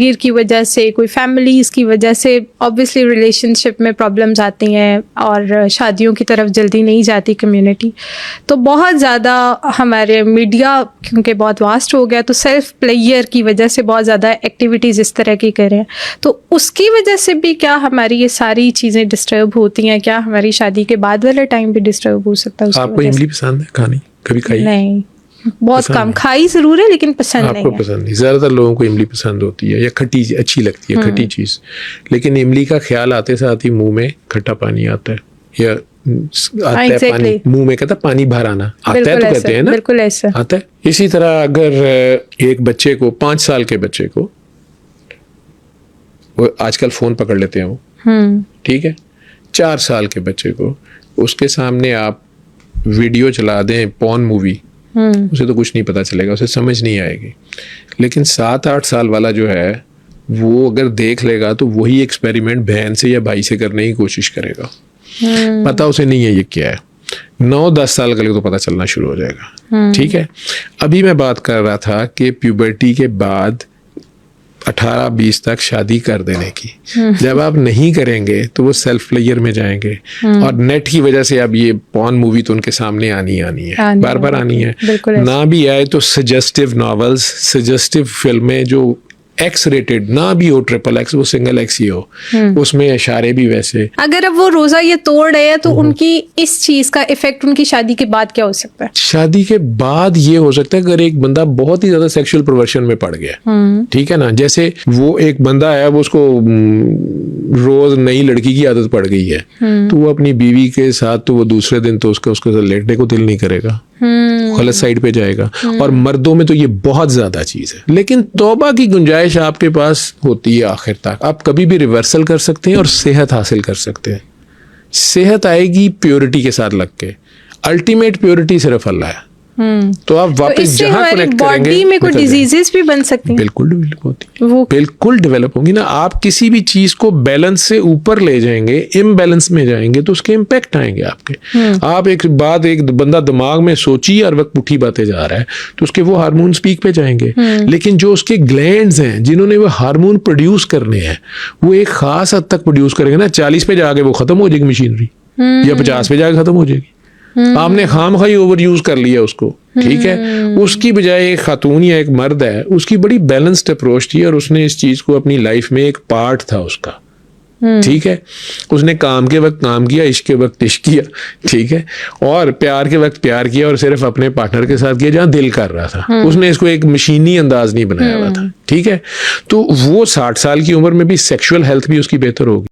गिर की वजह से, कोई फैमिलीज़ की वजह से ऑब्वियसली रिलेशनशिप में प्रॉब्लम्स आती हैं और शादियों की तरफ जल्दी नहीं जाती कम्युनिटी। तो बहुत ज़्यादा हमारे मीडिया क्योंकि बहुत वास्ट हो गया, तो सेल्फ प्लेयर की वजह से बहुत ज़्यादा एक्टिविटीज़ इस तरह की करें, तो उसकी वजह से भी क्या हमारी ये सारी चीज़ें डिस्टर्ब होती हैं? क्या हमारी शादी के बाद वाला टाइम भी डिस्टर्ब हो सकता है? आपको इमली पसंद है खानी? कभी खाई? नहीं, बहुत कम खाई जरूर है, लेकिन पसंद नहीं आपको पसंद नहीं। ज़्यादातर लोगों को इमली पसंद होती है या खट्टी अच्छी लगती है, खट्टी चीज़। लेकिन इमली का ख्याल आते साथ ही मुंह में खट्टा पानी आता है या आता है पानी मुंह में, कहता पानी भर आना आता है, तो कहते हैं ना, बिल्कुल ऐसा आता है। इसी तरह अगर एक बच्चे को 5 साल के बच्चे को, वो आजकल फोन पकड़ लेते हैं वो, ठीक है, 4 साल के बच्चे को उसके सामने आप वीडियो चला दें पॉर्न मूवी, उसे तो कुछ नहीं पता चलेगा, उसे समझ नहीं आएगी। लेकिन 7-8 साल वाला जो है वो अगर देख लेगा तो वही एक्सपेरिमेंट बहन से या भाई से करने की कोशिश करेगा। पता उसे नहीं है ये क्या है। 9-10 साल के लिए तो पता चलना शुरू हो जाएगा। ठीक है, अभी मैं बात कर रहा था कि प्यूबर्टी के बाद 18-20 तक शादी कर देने की। जब आप नहीं करेंगे तो वो सेल्फ प्लेयर में जाएंगे, और नेट की वजह से अब ये पॉर्न मूवी तो उनके सामने आनी है, बार बार आनी है। ना भी आए तो सजेस्टिव नॉवेल्स, सजेस्टिव फिल्में जो X रेटेड ना भी हो, XXX, वो सिंगल X ही हो, उसमें इशारे भी वैसे। अगर अब वो रोजा ये तोड़ रहे हैं तो उनकी इस चीज का इफेक्ट उनकी शादी के बाद क्या हो सकता है? शादी के बाद ये हो सकता है अगर एक बंदा बहुत ही ज्यादा सेक्सुअल परवर्शन में पड़ गया, ठीक है ना, जैसे वो एक बंदा है वो उसको रोज नई लड़की की आदत पड़ गई है, तो वो अपनी बीवी के साथ, तो वो दूसरे दिन तो उसके साथ लेटने को दिल नहीं करेगा, गलत साइड पे जाएगा। और मर्दों में तो ये बहुत ज्यादा चीज है, लेकिन तौबा की गुंजाइश आपके पास होती है आखिर तक। आप कभी भी रिवर्सल कर सकते हैं और सेहत हासिल कर सकते हैं। सेहत आएगी प्योरिटी के साथ लग के, अल्टीमेट प्योरिटी सिर्फ अल्लाह है। तो आप वापस तो जहां कनेक्ट करेंगे, बॉडी में कोई डिजीजेस भी बन सकती हैं। बिल्कुल डेवलप होती है, वो बिल्कुल डेवलप होगी ना। आप किसी भी चीज को बैलेंस से ऊपर ले जाएंगे, इम्बैलेंस में जाएंगे तो उसके इम्पैक्ट आएंगे आपके। आप एक बंदा दिमाग में सोची हर वक्त पुठी बातें जा रहा है तो उसके वो हार्मोन पीक पे जाएंगे, लेकिन जो उसके ग्लैंड्स हैं जिन्होंने वो हार्मोन प्रोड्यूस करने हैं, वो एक खास हद तक प्रोड्यूस करेंगे ना। 40 पे जाके वो खत्म हो जाएगी मशीनरी, या 50 पे जाके खत्म हो जाएगी। आपने खामखाई ओवर यूज कर लिया उसको, ठीक है। उसकी बजाय एक खातून या एक मर्द है, उसकी बड़ी बैलेंस्ड अप्रोच थी और उसने इस चीज को अपनी लाइफ में एक पार्ट था उसका, ठीक है। उसने काम के वक्त काम किया, इश्क के वक्त इश्क किया, ठीक है, और प्यार के वक्त प्यार किया, और सिर्फ अपने पार्टनर के साथ किया जहां दिल कर रहा था। उसने इसको एक मशीनी अंदाज नहीं बनाया हुआ था, ठीक है। तो वो 60 साल की उम्र में भी सेक्सुअल हेल्थ भी उसकी बेहतर होगी।